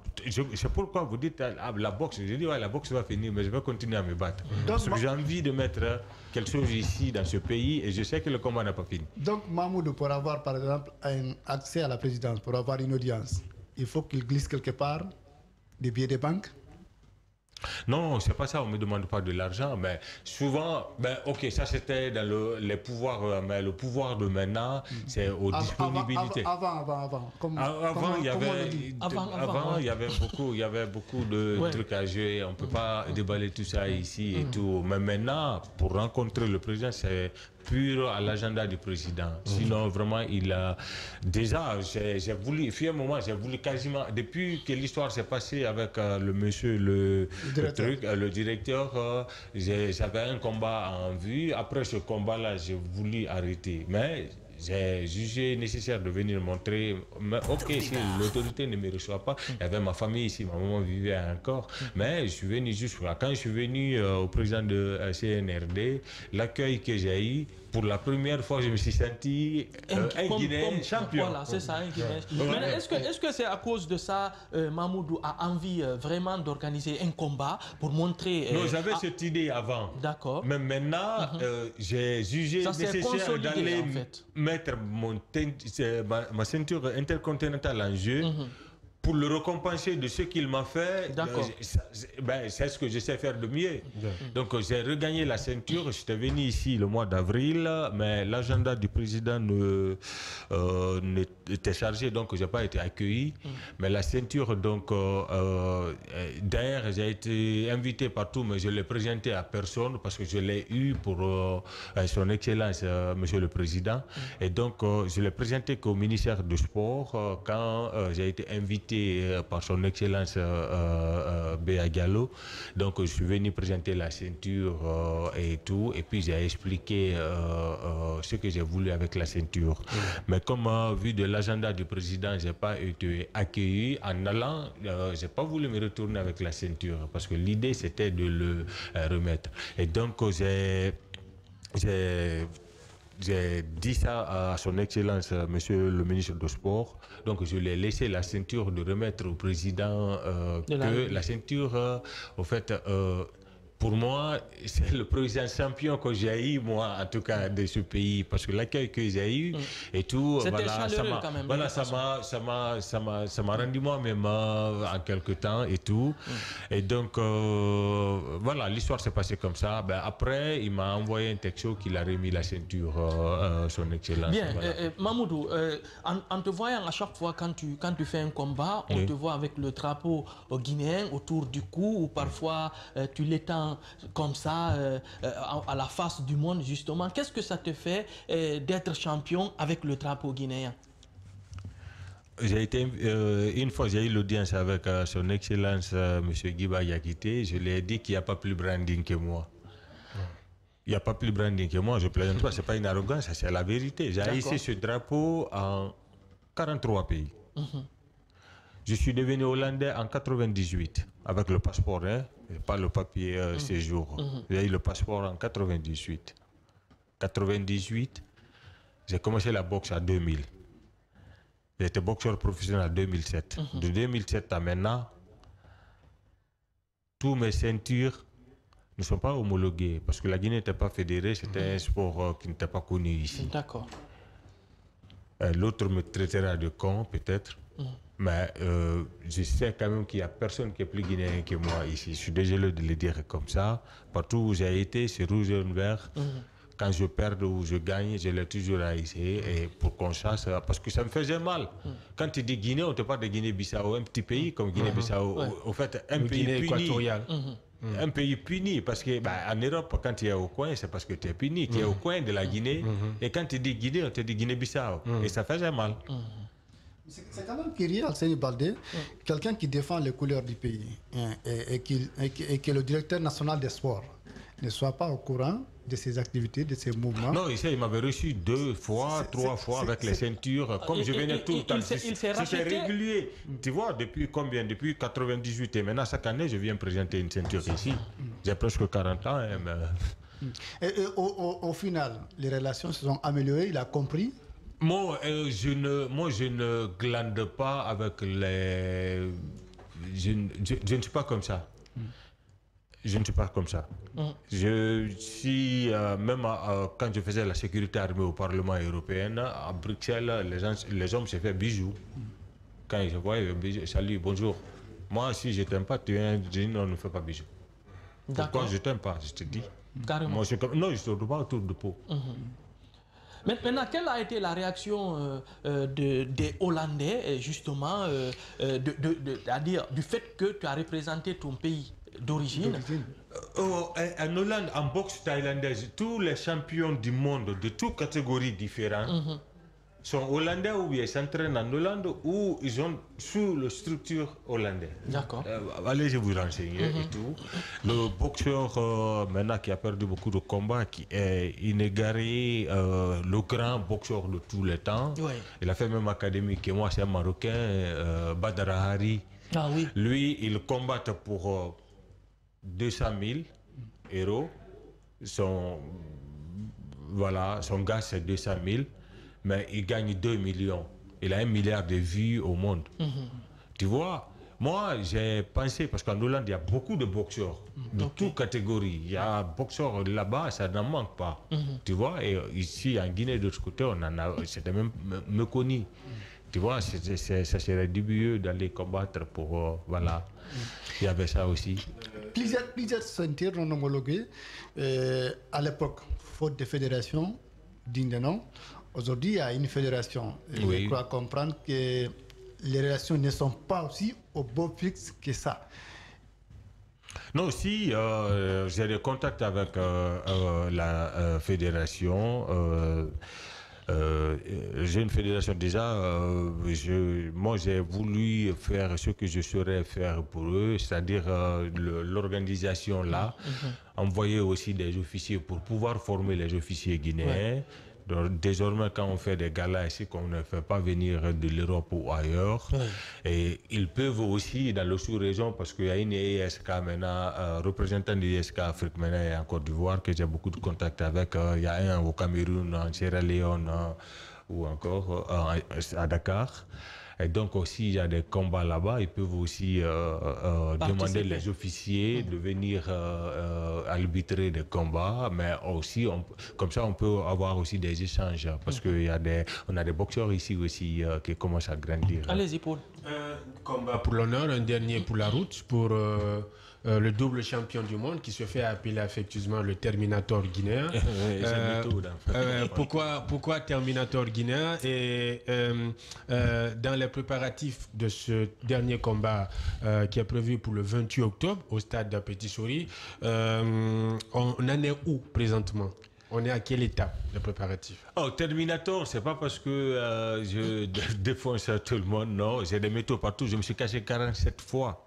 Speaker 5: C'est pourquoi vous dites la boxe. Je dis, ouais, la boxe va finir, mais je vais continuer à me battre. Parce que j'ai envie de mettre quelque chose ici, dans ce pays, et je sais que le combat n'a pas fini.
Speaker 4: Donc Mahmoud, pour avoir par exemple un accès à la présidence, pour avoir une audience, il faut qu'il glisse quelque part des billets de banque?
Speaker 5: Non, c'est pas ça, on ne me demande pas de l'argent, mais souvent, ok, ça c'était dans les pouvoirs, mais le pouvoir de maintenant, c'est aux disponibilités. Avant, il y avait beaucoup de trucs à jouer, on ne peut pas déballer tout ça ici et tout. Mais maintenant, pour rencontrer le président, c'est pur à l'agenda du président. Sinon, vraiment, il a... Déjà, j'ai voulu, il y a un moment, j'ai voulu quasiment... Depuis que l'histoire s'est passée avec le monsieur, le directeur, j'avais un combat en vue. Après ce combat-là, j'ai voulu arrêter. Mais j'ai jugé nécessaire de venir montrer, mais ok, si l'autorité ne me reçoit pas, il y avait ma famille ici, ma maman vivait encore, mais je suis venu juste quand je suis venu au président de CNRD, l'accueil que j'ai eu, pour la première fois, je me suis senti un Guinéen champion.
Speaker 2: Voilà, c'est ça, un Guinéen. Mais est-ce que c'est à cause de ça, Mahmoudou a envie vraiment d'organiser un combat pour montrer...
Speaker 5: non, j'avais cette idée avant.
Speaker 2: D'accord.
Speaker 5: Mais maintenant, j'ai jugé nécessaire d'aller mettre ma ceinture intercontinentale en jeu. Pour le récompenser de ce qu'il m'a fait, c'est ce que je sais faire de mieux. Donc j'ai regagné la ceinture, j'étais venu ici le mois d'avril, mais l'agenda du président était chargé, donc je n'ai pas été accueilli. Mais la ceinture, donc, d'ailleurs, j'ai été invité partout, mais je l'ai présenté à personne parce que je l'ai eu pour son Excellence, Monsieur le Président. Et donc, je l'ai présenté qu'au ministère du Sport quand j'ai été invité par son Excellence Béa Gallo. Donc je suis venu présenter la ceinture et tout, et puis j'ai expliqué ce que j'ai voulu avec la ceinture. Mais comme vu de l'agenda du président, j'ai pas été accueilli. En allant, j'ai pas voulu me retourner avec la ceinture parce que l'idée c'était de le remettre. Et donc j'ai dit ça à son Excellence, Monsieur le ministre du Sport. Donc je lui ai laissé la ceinture de remettre au président que la ceinture, au fait, pour moi, c'est le président champion que j'ai eu, moi, en tout cas, de ce pays, parce que l'accueil que j'ai eu et tout, voilà, ça m'a rendu moi-même en quelque temps et tout. Et donc, voilà, l'histoire s'est passée comme ça. Ben, après, il m'a envoyé un texto qu'il a remis la ceinture, son Excellence.
Speaker 2: Bien,
Speaker 5: voilà.
Speaker 2: Mahmoudou, en te voyant à chaque fois quand tu fais un combat, on te voit avec le drapeau guinéen autour du cou, ou parfois tu l'étends comme ça à la face du monde, justement. Qu'est-ce que ça te fait d'être champion avec le drapeau guinéen?
Speaker 5: J'ai été, une fois, j'ai eu l'audience avec son Excellence M. Guiba Yakité. Je lui ai dit qu'il n'y a pas plus branding que moi. Il n'y a pas plus branding que moi, je ne plaisante pas, ce n'est pas une arrogance, c'est la vérité. J'ai hissé ce drapeau en 43 pays. Je suis devenu hollandais en 98 avec le passeport, hein, pas le papier séjour. J'ai eu le passeport en 98. 98, j'ai commencé la boxe en 2000. J'ai été boxeur professionnel en 2007. De 2007 à maintenant, tous mes ceintures ne sont pas homologuées parce que la Guinée n'était pas fédérée, c'était un sport qui n'était pas connu ici.
Speaker 2: D'accord.
Speaker 5: L'autre me traitera de con, peut-être. Mais je sais quand même qu'il n'y a personne qui est plus guinéen que moi ici. Je suis désolé de le dire comme ça. Partout où j'ai été, c'est rouge et vert. Quand je perds ou je gagne, je l'ai toujours haïssé. Et pour qu'on chasse, parce que ça me faisait mal. Quand tu dis Guinée, on te parle de Guinée-Bissau, un petit pays comme Guinée-Bissau. Au fait, un pays puni. un pays puni, parce que en Europe, quand tu es au coin, c'est parce que tu es puni. Tu es au coin de la Guinée, et quand tu dis Guinée, on te dit Guinée-Bissau, et ça faisait mal.
Speaker 4: C'est quand même curieux, Alseni Baldé, quelqu'un qui défend les couleurs du pays et qui est le directeur national des sports, ne soit pas au courant de ses activités, de ses mouvements.
Speaker 5: Non, il m'avait reçu 2 fois, 3 fois avec les ceintures, comme je venais tout le temps. C'était régulier. Tu vois, depuis combien? Depuis 98, et maintenant chaque année, je viens présenter une ceinture ici. J'ai presque 40 ans.
Speaker 4: Et au final, les relations se sont améliorées, il a compris.
Speaker 5: Moi, je ne glande pas avec les... Je ne suis pas comme ça. Je ne suis pas comme ça. Je suis, même quand je faisais la sécurité armée au Parlement européen, à Bruxelles, les hommes se font bisous. Quand ils se voient, salut, bonjour. Moi, si je ne t'aime pas, tu dis non, ne fais pas bisous. Pourquoi je ne t'aime pas, je te dis.
Speaker 2: Carrément.
Speaker 5: Moi, non, je ne te pas autour de peau.
Speaker 2: Maintenant, quelle a été la réaction des Hollandais, justement, c'est-à-dire du fait que tu as représenté ton pays d'origine?
Speaker 5: En Hollande, en boxe thaïlandaise, tous les champions du monde de toutes catégories différentes sont hollandais ou ils s'entraînent en Hollande ou ils sont sous la structure hollandaise.
Speaker 2: D'accord.
Speaker 5: Allez, je vous renseigner et tout. Le boxeur maintenant qui a perdu beaucoup de combats, qui est inégalé, le grand boxeur de tous les temps.
Speaker 2: Oui.
Speaker 5: Il a fait même académique et moi c'est un Marocain, Badr Hari.
Speaker 2: Ah oui.
Speaker 5: Lui, il combat pour 200 000 €. Son gars c'est 200 000. Mais il gagne 2 millions. Il a 1 milliard de vues au monde. Tu vois, moi j'ai pensé, parce qu'en Hollande il y a beaucoup de boxeurs de toutes catégories. Il y a boxeurs là-bas, ça n'en manque pas. Tu vois, et ici en Guinée, de l'autre côté, c'était même méconnu. Tu vois, ça serait dubieux d'aller combattre pour... voilà, il y avait ça aussi.
Speaker 4: Plusieurs ceintures non homologuées. À l'époque, faute de fédération digne de nom. Aujourd'hui, il y a une fédération. Je crois comprendre que les relations ne sont pas aussi au beau fixe que ça.
Speaker 5: Non, si, j'ai des contacts avec la fédération. J'ai une fédération déjà. Moi, j'ai voulu faire ce que je saurais faire pour eux, c'est-à-dire l'organisation là, envoyer aussi des officiers pour pouvoir former les officiers guinéens. Donc, désormais, quand on fait des galas ici, qu'on ne fait pas venir de l'Europe ou ailleurs, et ils peuvent aussi dans le sous-région, parce qu'il y a une ESK maintenant, représentant de l'ESK Afrique maintenant et en Côte d'Ivoire, que j'ai beaucoup de contacts avec. Il y a un au Cameroun, en Sierra Leone ou encore à Dakar. Et donc aussi, il y a des combats là-bas. Ils peuvent aussi demander les officiers de venir arbitrer des combats. Mais aussi, comme ça, on peut avoir aussi des échanges. Parce qu'on a des boxeurs ici aussi qui commencent à grandir.
Speaker 2: Allez-y, Paul.
Speaker 3: Combat pour l'honneur, un dernier pour la route, pour le double champion du monde qui se fait appeler affectueusement le Terminator guinéen. Pourquoi Terminator guinéen? Et dans les préparatifs de ce dernier combat qui est prévu pour le 28 octobre au stade de Petit Souris, on en est où présentement? On est à quelle étape de préparatif?
Speaker 5: Terminator, c'est pas parce que je défonce tout le monde, non. J'ai des métaux partout. Je me suis caché 47 fois.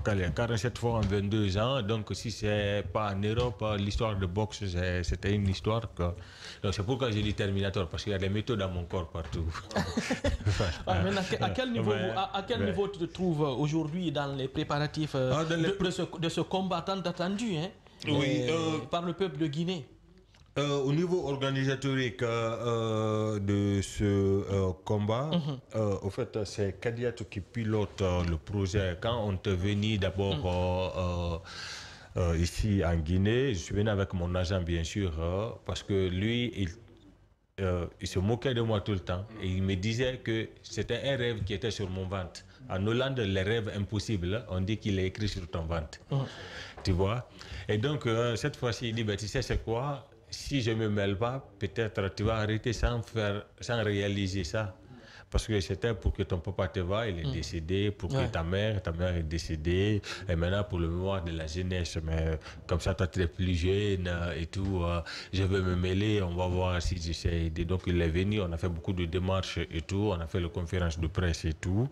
Speaker 5: 47 fois en 22 ans. Donc, si c'est pas en Europe, l'histoire de boxe, c'était une histoire que... Donc, c'est pourquoi j'ai dit Terminator, parce qu'il y a des métaux dans mon corps partout.
Speaker 2: À quel niveau tu te trouves aujourd'hui dans les préparatifs de ce combat tant attendu par le peuple de Guinée?
Speaker 5: Au niveau organisatorique de ce combat, au fait, c'est Kadiat qui pilote le projet. Quand on est venu d'abord ici en Guinée, je suis venu avec mon agent, bien sûr, parce que lui, il se moquait de moi tout le temps. Et il me disait que c'était un rêve qui était sur mon ventre. En Hollande, les rêves impossibles, on dit qu'il est écrit sur ton ventre. Tu vois? Et donc, cette fois-ci, il dit, tu sais c'est quoi? Si je ne me mêle pas, peut-être tu vas arrêter sans réaliser ça. Parce que c'était pour que ton papa te voie, il est décédé, pour que ta mère est décédée, et maintenant pour le mémoire de la jeunesse, mais comme ça, toi tu es plus jeune et tout, je veux me mêler, on va voir si j'essaie. Donc il est venu, on a fait beaucoup de démarches et tout, on a fait les conférences de presse et tout,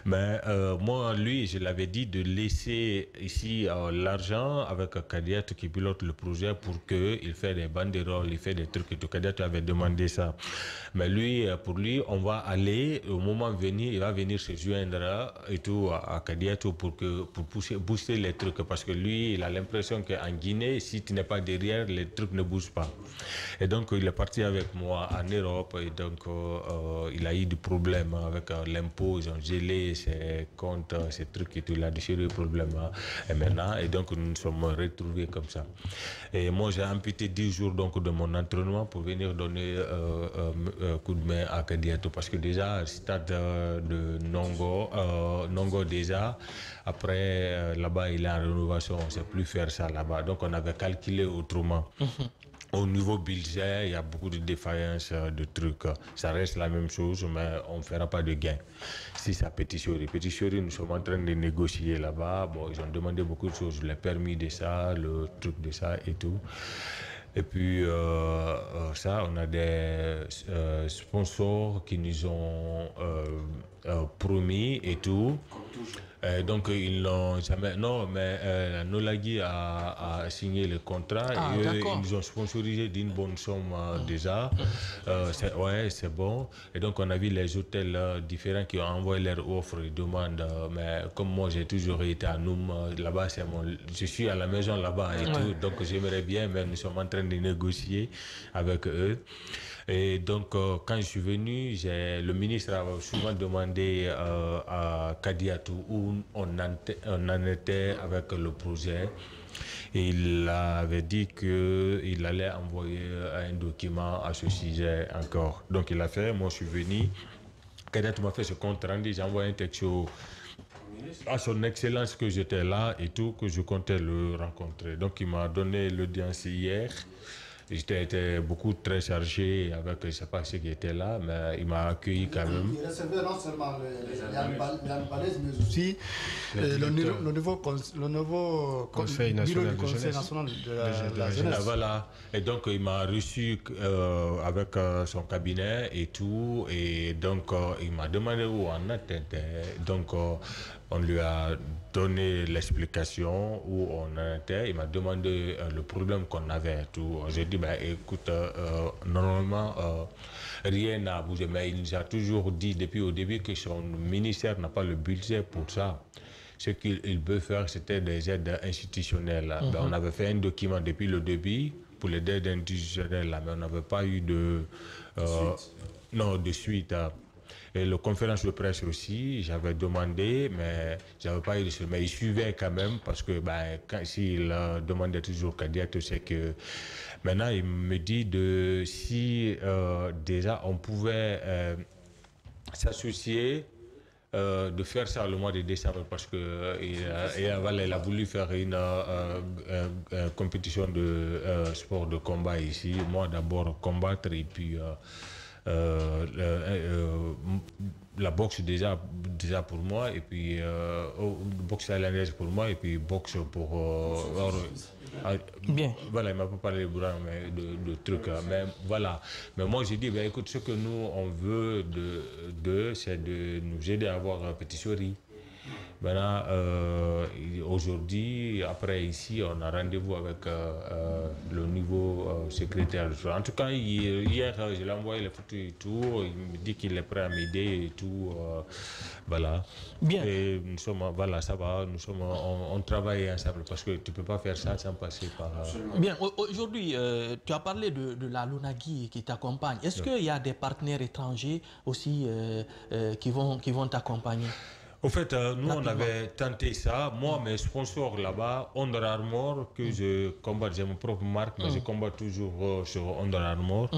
Speaker 5: mais moi, lui, je l'avais dit de laisser ici l'argent avec Kadiat qui pilote le projet pour qu'il fait des banderoles, il fait des trucs et tout. Kadiat avait demandé ça. Mais lui, pour lui, on va aller, au moment venu, il va venir se joindre et tout à Kadiat pour booster les trucs. Parce que lui, il a l'impression qu'en Guinée, si tu n'es pas derrière, les trucs ne bougent pas. Et donc, il est parti avec moi en Europe et donc, il a eu des problèmes avec l'impôt, ils ont gelé ses comptes, ces trucs et tout, il a déchiré le problème. Et maintenant, et donc nous nous sommes retrouvés comme ça. Et moi, j'ai amputé 10 jours donc, de mon entraînement pour venir donner coup de main à Kadiatou. Parce que déjà, stade de Nongo déjà, après, là-bas, il est en rénovation, on ne sait plus faire ça là-bas. Donc, on avait calculé autrement. Au niveau budget, il y a beaucoup de défaillances de trucs. Ça reste la même chose, mais on ne fera pas de gain. Si c'est à Pétichori. Pétichori, nous sommes en train de négocier là-bas. Bon, ils ont demandé beaucoup de choses, le permis de ça, le truc de ça et tout. Et puis, ça, on a des sponsors qui nous ont promis et tout. Donc, ils n'ont jamais... Non, mais Nolagui a signé le contrat et eux, ils nous ont sponsorisé d'une bonne somme déjà. Ouais, c'est bon. Et donc, on a vu les hôtels différents qui ont envoyé leurs offres et demandes. Mais comme moi, j'ai toujours été à Noum, là-bas, je suis à la maison là-bas et tout. Donc, j'aimerais bien, mais nous sommes en train de négocier avec eux. Et donc, quand je suis venu, le ministre a souvent demandé à Kadiatou où on en était avec le projet. Et il avait dit qu'il allait envoyer un document à ce sujet encore. Donc, il a fait, moi je suis venu. Kadiatou m'a fait ce compte rendu, j'ai envoyé un texto à son excellence que j'étais là et tout, que je comptais le rencontrer. Donc, il m'a donné l'audience hier. J'étais beaucoup très chargé avec, je ne sais pas ce qui était là, mais il m'a accueilli quand même.
Speaker 4: Il recevait non seulement Yann Balès, mais aussi le nouveau
Speaker 3: Conseil national
Speaker 4: de la jeunesse.
Speaker 5: Voilà. Et donc, il m'a reçu avec son cabinet et tout. Et donc, il m'a demandé où on était. Donc, on lui a donné l'explication où on était. Il m'a demandé le problème qu'on avait. J'ai dit, ben, écoute, normalement, rien n'a bougé. Mais il nous a toujours dit depuis au début que son ministère n'a pas le budget pour ça. Ce qu'il veut faire, c'était des aides institutionnelles. Ben, on avait fait un document depuis le début pour les aides institutionnelles, mais on n'avait pas eu de suite. Et la conférence de presse aussi, j'avais demandé, mais j'avais pas eu de suite. Mais il suivait quand même, parce que s'il demandait toujours Kadiatou, c'est que maintenant il me dit si déjà on pouvait s'associer, de faire ça le mois de décembre, parce que il a voulu faire une compétition de sport de combat ici. Moi d'abord combattre et puis la boxe déjà pour moi, et puis boxe thaïlandaise pour moi, et puis boxe pour
Speaker 2: bien.
Speaker 5: Voilà, il m'a pas parlé de trucs, mais voilà. Mais moi j'ai dit, écoute, ce que nous on veut c'est de nous aider à avoir un petit chéri. Maintenant, aujourd'hui, après ici, on a rendez-vous avec le nouveau secrétaire. En tout cas, hier, je l'ai envoyé les photos et tout. Il me dit qu'il est prêt à m'aider et tout. Voilà.
Speaker 2: Bien.
Speaker 5: Et nous sommes, voilà, ça va. On travaille ensemble, parce que tu ne peux pas faire ça sans passer par...
Speaker 2: Bien. Aujourd'hui, tu as parlé de la Lunagui qui t'accompagne. Est-ce qu'il y a des partenaires étrangers aussi qui vont t'accompagner?
Speaker 5: Au fait, nous, on avait tenté ça. Moi, mes sponsors là-bas, Under Armour, que je combatte, j'ai mon propre marque, mais je combatte toujours sur Under Armour.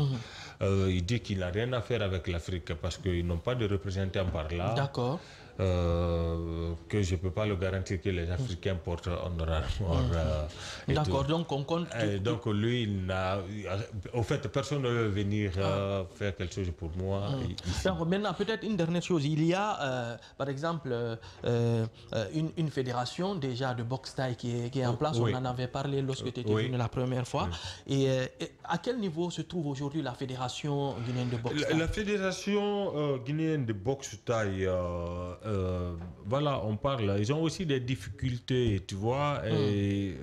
Speaker 5: Il dit qu'il n'a rien à faire avec l'Afrique, parce qu'ils n'ont pas de représentant par là.
Speaker 2: D'accord.
Speaker 5: que je ne peux pas le garantir que les Africains portent honorairement.
Speaker 2: D'accord, donc on compte...
Speaker 5: donc lui, il n'a... Au fait, personne ne veut venir faire quelque chose pour moi.
Speaker 2: Alors, maintenant, peut-être une dernière chose. Il y a, par exemple, une fédération déjà de boxe thaï qui est en place. On en avait parlé lorsque tu étais venu la première fois. Et à quel niveau se trouve aujourd'hui la fédération guinéenne de boxe thaï?
Speaker 5: La fédération guinéenne de boxe thaï, voilà, on parle. Ils ont aussi des difficultés, tu vois. Et,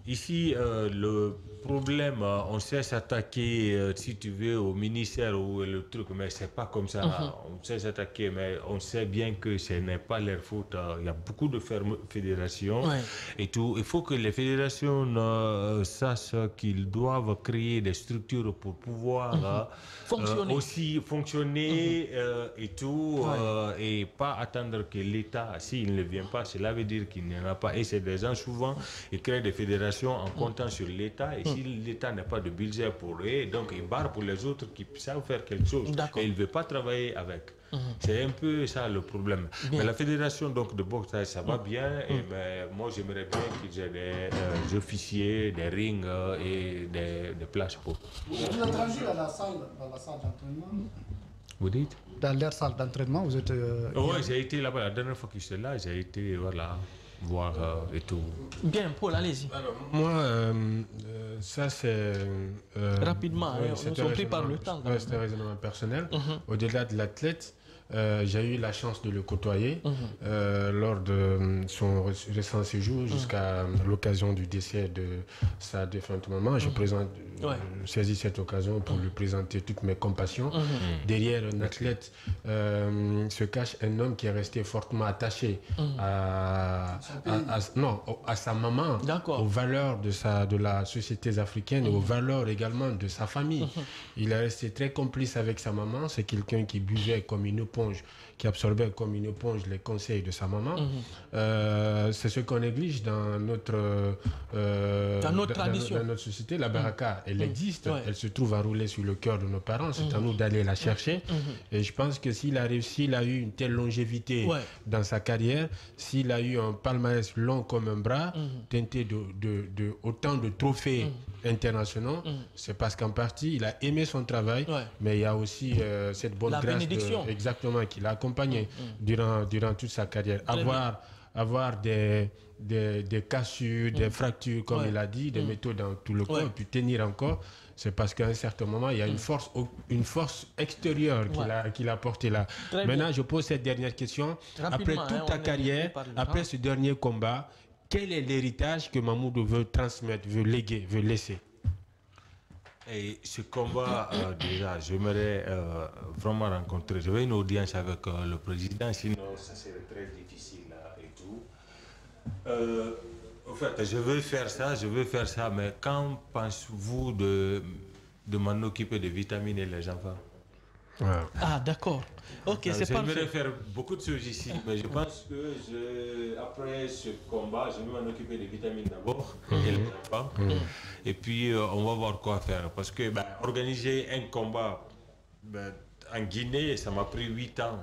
Speaker 5: ici, le problème, on sait s'attaquer, si tu veux, au ministère ou le truc, mais c'est pas comme ça. On sait s'attaquer, mais on sait bien que ce n'est pas leur faute. Il y a beaucoup de fédérations et tout. Il faut que les fédérations sachent qu'ils doivent créer des structures pour pouvoir aussi fonctionner et tout, et pas attendre que l'État, s'il ne vient pas, cela veut dire qu'il n'y en a pas. Et c'est des gens, souvent, ils créent des fédérations en comptant sur l'État. Et si l'État n'a pas de budget pour eux, donc il barre pour les autres qui savent faire quelque chose. Et il ne veut pas travailler avec. C'est un peu ça le problème. Mais la fédération donc, de boxe, ça va bien. Et mais moi, j'aimerais bien qu'ils aient des officiers, des rings et des places pour.
Speaker 4: Vous êtes transi dans la salle d'entraînement?
Speaker 5: Vous dites?
Speaker 4: Dans leur salle d'entraînement, vous êtes...
Speaker 5: Oui, j'ai été là-bas. La dernière fois que j'étais là, j'ai été voir et tout.
Speaker 2: Bien, Paul, allez-y.
Speaker 3: Moi, ça c'est...
Speaker 2: rapidement, on sont pris par le temps.
Speaker 3: C'est un raisonnement personnel. Au-delà de l'athlète, j'ai eu la chance de le côtoyer lors de son récent séjour jusqu'à l'occasion du décès de sa défunte maman. Je saisis cette occasion pour lui présenter toutes mes compassions. Derrière un athlète se cache un homme qui est resté fortement attaché à sa maman, aux valeurs de la société africaine et aux valeurs également de sa famille. Il est resté très complice avec sa maman. C'est quelqu'un qui buvait comme une éponge, qui absorbait comme une éponge les conseils de sa maman. C'est ce qu'on néglige dans notre tradition. Dans notre société. La baraka, elle existe, elle se trouve enroulée sur le cœur de nos parents. C'est à nous d'aller la chercher. Et je pense que s'il a eu une telle longévité dans sa carrière, s'il a eu un palmarès long comme un bras, teinté de autant de trophées internationaux, c'est parce qu'en partie, il a aimé son travail, mais il y a aussi cette bonne grâce exactement qui l'a accompagné durant toute sa carrière. Avoir des cassures, des fractures, comme il a dit, des métaux dans tout le corps, et puis tenir encore, c'est parce qu'à un certain moment, il y a une force extérieure qu'il a portée là. Maintenant, je pose cette dernière question. Après toute ta carrière, après ce dernier combat, quel est l'héritage que Mamoudou veut transmettre, veut léguer, veut laisser?
Speaker 5: Et ce combat, déjà, j'aimerais vraiment rencontrer. J'avais une audience avec le président, sinon ça serait très difficile et tout. En fait, je veux faire ça, mais quand pensez-vous de m'en occuper, de vitaminer les enfants?
Speaker 2: Ah, d'accord. Ok, c'est parfait.
Speaker 5: J'aimerais faire beaucoup de choses ici, mais je pense que après ce combat, je vais m'en occuper des vitamines d'abord, et les enfants. Et puis, on va voir quoi faire. Parce que organiser un combat en Guinée, ça m'a pris 8 ans.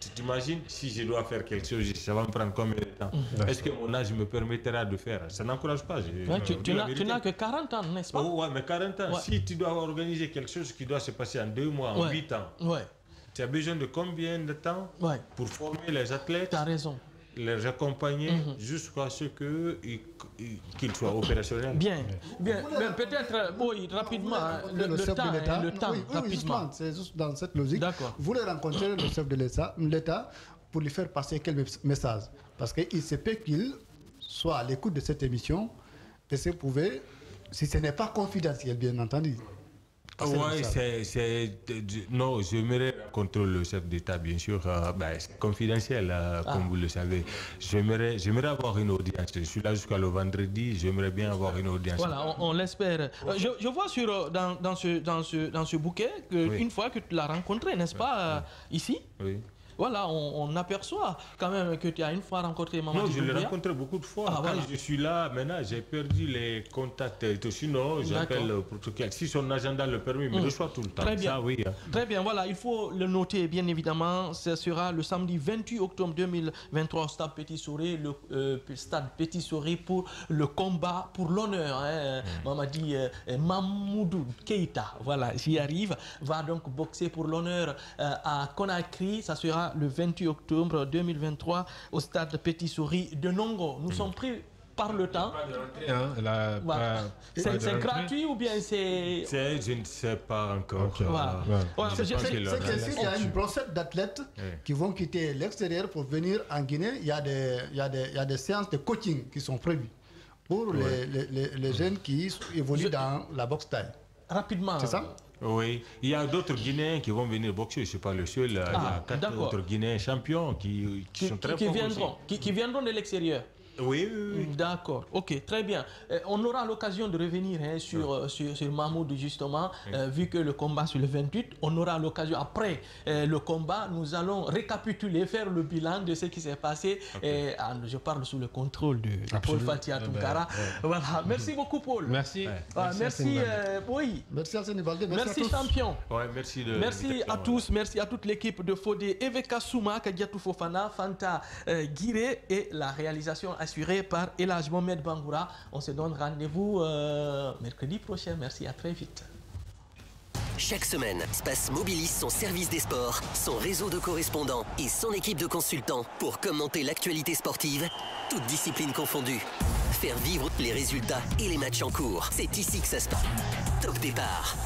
Speaker 5: Tu t'imagines, si je dois faire quelque chose, ça va me prendre combien de temps? Est-ce que mon âge me permettra de faire? Ça n'encourage pas.
Speaker 2: Tu n'as que 40 ans, n'est-ce pas?
Speaker 5: Oui, mais 40 ans. Si tu dois organiser quelque chose qui doit se passer en 2 mois, en 8 ans, tu as besoin de combien de temps pour former les athlètes?
Speaker 2: Tu as raison.
Speaker 5: Les accompagner jusqu'à ce qu'ils soient opérationnels.
Speaker 2: Bien. Peut-être, rapidement, le temps, rapidement.
Speaker 4: C'est juste dans cette logique. Vous voulez rencontrer le chef de l'État pour lui faire passer quel message? Parce qu'il se peut qu'il soit à l'écoute de cette émission et si ce n'est pas confidentiel, bien entendu.
Speaker 5: Oui, non, j'aimerais rencontrer le chef d'État, bien sûr. C'est confidentiel, comme vous le savez. J'aimerais avoir une audience. Je suis là jusqu'à le vendredi. J'aimerais bien avoir une audience.
Speaker 2: Voilà, on l'espère. Je vois dans ce bouquet qu'une fois que tu l'as rencontré, n'est-ce pas, ici?
Speaker 5: Oui.
Speaker 2: voilà, on aperçoit quand même que tu as une fois rencontré Mamadi
Speaker 5: Non, je l'ai
Speaker 2: Doumbouya.
Speaker 5: rencontré beaucoup de fois.
Speaker 2: Ah,
Speaker 5: Quand
Speaker 2: voilà.
Speaker 5: je suis là, maintenant, j'ai perdu les contacts et tout. Sinon, j'appelle le protocole. Si son agenda le permet, il me reçoit tout le temps.
Speaker 2: Très bien.
Speaker 5: Ça, oui.
Speaker 2: Très bien, voilà, il faut le noter bien évidemment. Ce sera le samedi 28 octobre 2023 au stade Petit Souris, le stade Petit Souris pour le combat pour l'honneur. Mamadi Mamoudou Keïta, voilà, j'y arrive, va donc boxer pour l'honneur à Conakry. Ça sera le 28 octobre 2023 au stade Petit Souris de Nongo. Nous sommes pris par le temps. Voilà. C'est gratuit ou bien c'est...
Speaker 5: Je ne sais pas encore.
Speaker 2: Voilà. Voilà,
Speaker 4: C'est qu'il y a une brochette d'athlètes qui vont quitter l'extérieur pour venir en Guinée. Il y a des séances de coaching qui sont prévues pour les jeunes qui évoluent dans la boxe taille.
Speaker 2: Rapidement.
Speaker 4: C'est ça?
Speaker 5: Oui, il y a d'autres Guinéens qui vont venir boxer, je ne suis pas le seul. Il y a 4 autres Guinéens champions qui sont très forts
Speaker 2: qui viendront de l'extérieur.
Speaker 5: Oui.
Speaker 2: D'accord, ok, très bien. On aura l'occasion de revenir sur Mahmoud justement, vu que le combat sur le 28, on aura l'occasion, après le combat, nous allons récapituler, faire le bilan de ce qui s'est passé. Et, je parle sous le contrôle de Paul Fatia Tounkara. Voilà. Merci beaucoup Paul.
Speaker 3: Merci.
Speaker 2: Merci, oui.
Speaker 4: Merci Arsène Baldé.
Speaker 2: Merci champion.
Speaker 5: Ouais, merci
Speaker 2: à tous, merci à toute l'équipe de Fodé, Eveka Souma, Kadiatou Fofana, Fanta Guiré et la réalisation assurée par Elhaj Mohamed Bangoura. On se donne rendez-vous mercredi prochain. Merci, à très vite.
Speaker 1: Chaque semaine, Space mobilise son service des sports, son réseau de correspondants et son équipe de consultants pour commenter l'actualité sportive, toutes disciplines confondues. Faire vivre les résultats et les matchs en cours. C'est ici que ça se passe. Top départ.